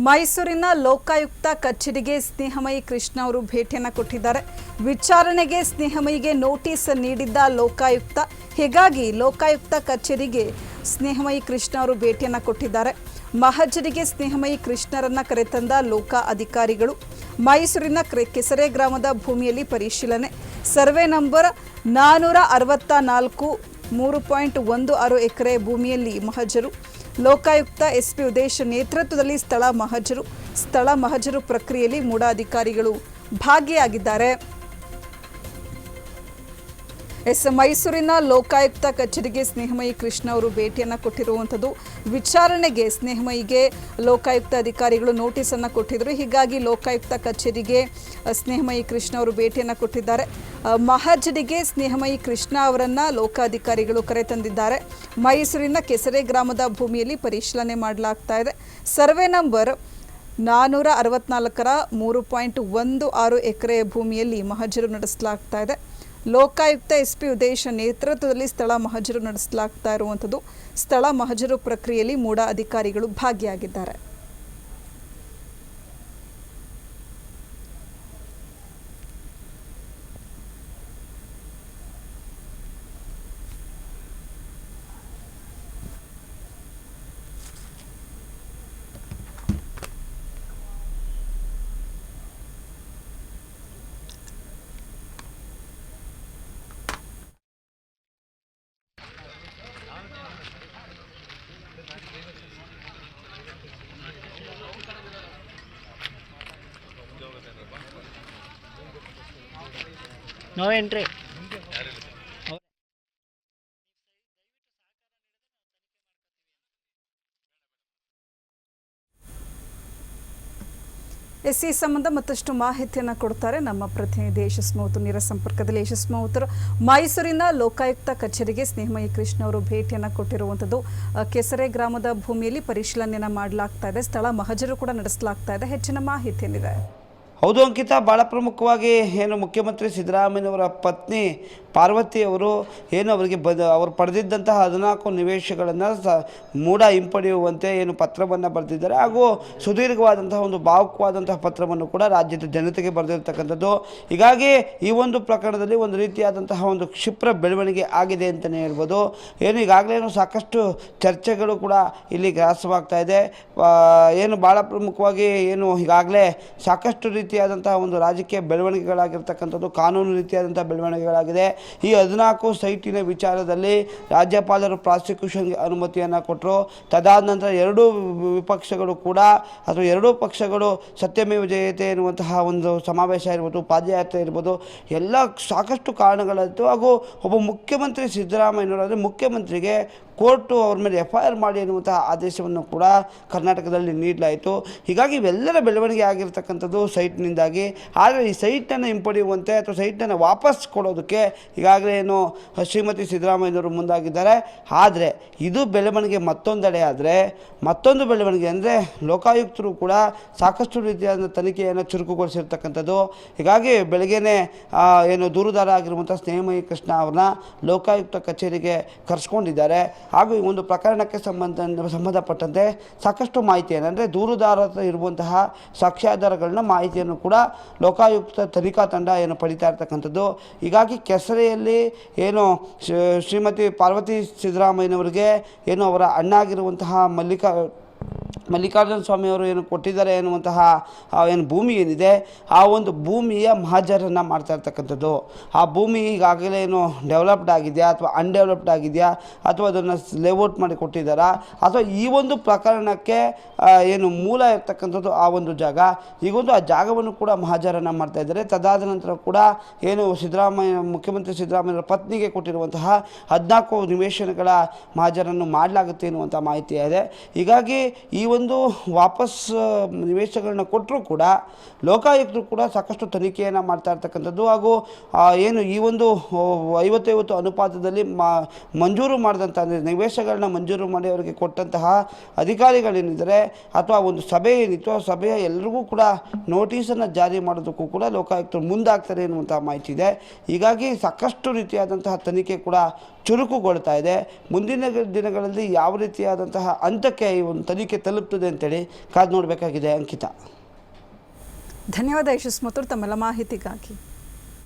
ಮೈಸೂರಿನ ಲೋಕಾಯುಕ್ತ ಕಚೇರಿಗೆ ಸ್ನೇಹಮಯಿ ಕೃಷ್ಣ ಅವರು ಭೇಟಿಯನ್ನು ಕೊಟ್ಟಿದ್ದಾರೆ. ವಿಚಾರಣೆಗೆ ಸ್ನೇಹಮಯಿಗೆ ನೋಟಿಸ್ ನೀಡಿದ್ದ ಲೋಕಾಯುಕ್ತ, ಹೀಗಾಗಿ ಲೋಕಾಯುಕ್ತ ಕಚೇರಿಗೆ ಸ್ನೇಹಮಯಿ ಕೃಷ್ಣ ಅವರು ಭೇಟಿಯನ್ನು ಕೊಟ್ಟಿದ್ದಾರೆ. ಮಹಜರಿಗೆ ಸ್ನೇಹಮಯಿ ಕೃಷ್ಣರನ್ನ ಕರೆತಂದ ಲೋಕ ಅಧಿಕಾರಿಗಳು ಮೈಸೂರಿನ ಕೆಸರೆ ಗ್ರಾಮದ ಭೂಮಿಯಲ್ಲಿ ಪರಿಶೀಲನೆ. ಸರ್ವೆ ನಂಬರ್ 464 3.16 ಎಕರೆ ಭೂಮಿಯಲ್ಲಿ ಮಹಜರು. ಲೋಕಾಯುಕ್ತ ಎಸ್ಪಿ ಉದೇಶ್ ನೇತೃತ್ವದಲ್ಲಿ ಸ್ಥಳ ಮಹಜರು ಪ್ರಕ್ರಿಯೆಯಲ್ಲಿ ಮೂಡಾ ಅಧಿಕಾರಿಗಳು ಭಾಗಿಯಾಗಿದ್ದಾರೆ. ಮೈಸೂರಿನ ಲೋಕಾಯುಕ್ತ ಕಚೇರಿಗೆ ಸ್ನೇಹಮಯಿ ಕೃಷ್ಣ ಅವರು ಭೇಟಿಯನ್ನು ಕೊಟ್ಟಿರುವಂಥದ್ದು. ವಿಚಾರಣೆಗೆ ಸ್ನೇಹಮಯಿಗೆ ಲೋಕಾಯುಕ್ತ ಅಧಿಕಾರಿಗಳು ನೋಟಿಸನ್ನು ಕೊಟ್ಟಿದ್ದರು. ಹೀಗಾಗಿ ಲೋಕಾಯುಕ್ತ ಕಚೇರಿಗೆ ಸ್ನೇಹಮಯಿ ಕೃಷ್ಣ ಅವರು ಭೇಟಿಯನ್ನು ಕೊಟ್ಟಿದ್ದಾರೆ. ಮಹಜರಿಗೆ ಸ್ನೇಹಮಯಿ ಕೃಷ್ಣ ಅವರನ್ನು ಲೋಕಾಧಿಕಾರಿಗಳು ಕರೆತಂದಿದ್ದಾರೆ. ಮೈಸೂರಿನ ಕೆಸರೆ ಗ್ರಾಮದ ಭೂಮಿಯಲ್ಲಿ ಪರಿಶೀಲನೆ ಮಾಡಲಾಗ್ತಾ ಇದೆ. ಸರ್ವೆ ನಂಬರ್ 464 3.16 ಎಕರೆ ಭೂಮಿಯಲ್ಲಿ ಮಹಜರು ನಡೆಸಲಾಗ್ತಾ ಇದೆ. ಲೋಕಾಯುಕ್ತ ಎಸ್ಪಿ ಉದೇಶ್ ನೇತೃತ್ವದಲ್ಲಿ ಸ್ಥಳ ಮಹಜರು ನಡೆಸಲಾಗ್ತಾ ಇರುವಂಥದ್ದು. ಸ್ಥಳ ಮಹಜರು ಪ್ರಕ್ರಿಯೆಯಲ್ಲಿ ಮೂಡಾ ಅಧಿಕಾರಿಗಳು ಭಾಗಿಯಾಗಿದ್ದಾರೆ. No entry. ಈ ಸಂಬಂಧ ಮತ್ತಷ್ಟು ಮಾಹಿತಿಯನ್ನು ಕೊಡ್ತಾರೆ ನಮ್ಮ ಪ್ರತಿನಿಧಿ ಯಶಸ್ ಮೌತೂರ್ ನೇರ ಸಂಪರ್ಕದಲ್ಲಿ. ಯಶಸ್ ಮೌತೂರ್, ಮೈಸೂರಿನ ಲೋಕಾಯುಕ್ತ ಕಚೇರಿಗೆ ಸ್ನೇಹಮಯಿ ಕೃಷ್ಣ ಅವರು ಭೇಟಿಯನ್ನು ಕೊಟ್ಟಿರುವಂಥದ್ದು. ಕೆಸರೆ ಗ್ರಾಮದ ಭೂಮಿಯಲ್ಲಿ ಪರಿಶೀಲನೆಯನ್ನು ಮಾಡಲಾಗ್ತಾ ಇದೆ. ಸ್ಥಳ ಮಹಜರು ಕೂಡ ನಡೆಸಲಾಗ್ತಾ ಇದೆ. ಹೆಚ್ಚಿನ ಮಾಹಿತಿ ಏನಿದೆ? ಹೌದು ಅಂಕಿತ, ಭಾಳ ಪ್ರಮುಖವಾಗಿ ಏನು ಮುಖ್ಯಮಂತ್ರಿ ಸಿದ್ದರಾಮಯ್ಯನವರ ಪತ್ನಿ ಪಾರ್ವತಿ ಅವರು ಏನು ಅವರಿಗೆ ಅವರು ಪಡೆದಿದ್ದಂತಹ 14 ನಿವೇಶಗಳನ್ನು ಮೂಡಾ ಹಿಂಪಡೆಯುವಂತೆ ಏನು ಪತ್ರವನ್ನು ಬರೆದಿದ್ದಾರೆ. ಹಾಗೂ ಸುದೀರ್ಘವಾದಂತಹ ಒಂದು ಭಾವುಕವಾದಂತಹ ಪತ್ರವನ್ನು ಕೂಡ ರಾಜ್ಯದ ಜನತೆಗೆ ಬರೆದಿರ್ತಕ್ಕಂಥದ್ದು. ಹೀಗಾಗಿ ಈ ಒಂದು ಪ್ರಕರಣದಲ್ಲಿ ಒಂದು ರೀತಿಯಾದಂತಹ ಒಂದು ಕ್ಷಿಪ್ರ ಬೆಳವಣಿಗೆ ಆಗಿದೆ ಅಂತಲೇ ಹೇಳ್ಬೋದು. ಏನು ಈಗಾಗಲೇ ಸಾಕಷ್ಟು ಚರ್ಚೆಗಳು ಕೂಡ ಇಲ್ಲಿ ಗ್ರಾಸವಾಗ್ತಾ ಇದೆ. ಏನು ಭಾಳ ಪ್ರಮುಖವಾಗಿ ಏನು ಈಗಾಗಲೇ ಸಾಕಷ್ಟು ರೀತಿಯಾದಂತಹ ಒಂದು ರಾಜಕೀಯ ಬೆಳವಣಿಗೆಗಳಾಗಿರ್ತಕ್ಕಂಥದ್ದು, ಕಾನೂನು ರೀತಿಯಾದಂಥ ಬೆಳವಣಿಗೆಗಳಾಗಿದೆ. ಈ 14 ಸೈಟಿನ ವಿಚಾರದಲ್ಲಿ ರಾಜ್ಯಪಾಲರು ಪ್ರಾಸಿಕ್ಯೂಷನ್ಗೆ ಅನುಮತಿಯನ್ನು ಕೊಟ್ಟರು. ತದಾದ ನಂತರ ಎರಡೂ ವಿಪಕ್ಷಗಳು ಕೂಡ ಅಥವಾ ಎರಡೂ ಪಕ್ಷಗಳು ಸತ್ಯಮೇವ ಜಯತೆ ಎನ್ನುವಂತಹ ಒಂದು ಸಮಾವೇಶ ಇರ್ಬೋದು, ಪಾದಯಾತ್ರೆ ಇರ್ಬೋದು, ಎಲ್ಲ ಸಾಕಷ್ಟು ಕಾರಣಗಳಿತ್ತು. ಹಾಗೂ ಒಬ್ಬ ಮುಖ್ಯಮಂತ್ರಿ ಸಿದ್ದರಾಮಯ್ಯನವರಾದರೆ ಮುಖ್ಯಮಂತ್ರಿಗೆ ಕೋರ್ಟು ಅವ್ರ ಮೇಲೆ FIR ಮಾಡಿ ಎನ್ನುವಂತಹ ಆದೇಶವನ್ನು ಕೂಡ ಕರ್ನಾಟಕದಲ್ಲಿ ನೀಡಲಾಯಿತು. ಹೀಗಾಗಿ ಇವೆಲ್ಲರ ಬೆಳವಣಿಗೆ ಆಗಿರ್ತಕ್ಕಂಥದ್ದು ಸೈಟ್ನಿಂದಾಗಿ. ಆದರೆ ಈ ಸೈಟನ್ನು ಹಿಂಪಡೆಯುವಂತೆ ಅಥವಾ ಸೈಟನ್ನು ವಾಪಸ್ ಕೊಡೋದಕ್ಕೆ ಈಗಾಗಲೇ ಏನು ಶ್ರೀಮತಿ ಸಿದ್ದರಾಮಯ್ಯನವರು ಮುಂದಾಗಿದ್ದಾರೆ. ಆದರೆ ಇದು ಬೆಳವಣಿಗೆ ಮತ್ತೊಂದೆಡೆ. ಆದರೆ ಮತ್ತೊಂದು ಬೆಳವಣಿಗೆ ಅಂದರೆ ಲೋಕಾಯುಕ್ತರು ಕೂಡ ಸಾಕಷ್ಟು ರೀತಿಯಾದ ತನಿಖೆಯನ್ನು ಚುರುಕುಗೊಳಿಸಿರ್ತಕ್ಕಂಥದ್ದು. ಹೀಗಾಗಿ ಬೆಳಗ್ಗೆನೇ ಏನು ದೂರುದಾರ ಆಗಿರುವಂಥ ಸ್ನೇಹಮಯಿ ಕೃಷ್ಣ ಅವ್ರನ್ನ ಲೋಕಾಯುಕ್ತ ಕಚೇರಿಗೆ ಕರೆಸ್ಕೊಂಡಿದ್ದಾರೆ. ಹಾಗೂ ಈ ಒಂದು ಪ್ರಕರಣಕ್ಕೆ ಸಂಬಂಧಪಟ್ಟಂತೆ ಸಾಕಷ್ಟು ಮಾಹಿತಿಯನ್ನು ಅಂದರೆ ದೂರುದಾರ ಇರುವಂತಹ ಸಾಕ್ಷ್ಯಾಧಾರಗಳನ್ನ ಮಾಹಿತಿಯನ್ನು ಕೂಡ ಲೋಕಾಯುಕ್ತ ತನಿಖಾ ತಂಡ ಏನು ಪಡಿತಾ ಇರ್ತಕ್ಕಂಥದ್ದು. ಹೀಗಾಗಿ ಕೆಸರೆಯಲ್ಲಿ ಏನು ಶ್ರೀಮತಿ ಪಾರ್ವತಿ ಸಿದ್ದರಾಮಯ್ಯನವರಿಗೆ ಏನು ಅವರ ಅಣ್ಣಾಗಿರುವಂತಹ ಮಲ್ಲಿಕಾರ್ಜುನ ಸ್ವಾಮಿಯವರು ಏನು ಕೊಟ್ಟಿದ್ದಾರೆ ಎನ್ನುವಂತಹ ಏನು ಭೂಮಿ ಏನಿದೆ, ಆ ಒಂದು ಭೂಮಿಯ ಮಹಜರನ್ನು ಮಾಡ್ತಾ ಇರ್ತಕ್ಕಂಥದ್ದು. ಆ ಭೂಮಿ ಈಗಾಗಲೇ ಏನು ಡೆವಲಪ್ಡ್ ಆಗಿದೆಯಾ ಅಥವಾ ಅನ್ಡೆವಲಪ್ಡ್ ಆಗಿದೆಯಾ ಅಥವಾ ಅದನ್ನು ಲೇಔಟ್ ಮಾಡಿ ಕೊಟ್ಟಿದ್ದಾರಾ ಅಥವಾ ಈ ಒಂದು ಪ್ರಕರಣಕ್ಕೆ ಏನು ಮೂಲ ಇರ್ತಕ್ಕಂಥದ್ದು ಆ ಒಂದು ಜಾಗ, ಈಗೊಂದು ಆ ಜಾಗವನ್ನು ಕೂಡ ಮಹಜರನ್ನು ಮಾಡ್ತಾ ಇದ್ದಾರೆ. ತದಾದ ನಂತರ ಕೂಡ ಏನು ಮುಖ್ಯಮಂತ್ರಿ ಸಿದ್ದರಾಮಯ್ಯರ ಪತ್ನಿಗೆ ಕೊಟ್ಟಿರುವಂತಹ 14 ನಿವೇಶನಗಳ ಮಹಜರನ್ನು ಮಾಡಲಾಗುತ್ತೆ ಎನ್ನುವಂಥ ಮಾಹಿತಿ ಇದೆ. ಹೀಗಾಗಿ ಈ ಒಂದು ವಾಪಸ್ ನಿವೇಶನಗಳನ್ನ ಕೊಟ್ಟರೂ ಕೂಡ ಲೋಕಾಯುಕ್ತರು ಕೂಡ ಸಾಕಷ್ಟು ತನಿಖೆಯನ್ನು ಮಾಡ್ತಾ ಇರ್ತಕ್ಕಂಥದ್ದು. ಹಾಗೂ ಏನು ಈ ಒಂದು 50-50 ಅನುಪಾತದಲ್ಲಿ ಮಂಜೂರು ಮಾಡಿದಂಥ ನಿವೇಶನಗಳನ್ನ ಮಂಜೂರು ಮಾಡಿ ಅವರಿಗೆ ಕೊಟ್ಟಂತಹ ಅಧಿಕಾರಿಗಳೇನಿದ್ದಾರೆ ಅಥವಾ ಒಂದು ಸಭೆ ಏನಿತ್ತು, ಆ ಸಭೆಯ ಎಲ್ಲರಿಗೂ ಕೂಡ ನೋಟಿಸನ್ನು ಜಾರಿ ಮಾಡೋದಕ್ಕೂ ಕೂಡ ಲೋಕಾಯುಕ್ತರು ಮುಂದಾಗ್ತಾರೆ ಎನ್ನುವಂಥ ಮಾಹಿತಿ ಇದೆ. ಹೀಗಾಗಿ ಸಾಕಷ್ಟು ರೀತಿಯಾದಂತಹ ತನಿಖೆ ಕೂಡ ಚುರುಕುಗೊಳ್ತಾ ಇದೆ. ಮುಂದಿನ ದಿನಗಳಲ್ಲಿ ಯಾವ ರೀತಿಯಾದಂತಹ ಹಂತಕ್ಕೆ ಈ ಒಂದು ತನಿಖೆ ತಲುಪ್ತದೆ ಅಂತೇಳಿ ಕಾದು ನೋಡಬೇಕಾಗಿದೆ ಅಂಕಿತಾ. ಧನ್ಯವಾದ ಯಶಸ್ ಮತ್ತು ತಮ್ಮೆಲ್ಲ ಮಾಹಿತಿಗಾಗಿ.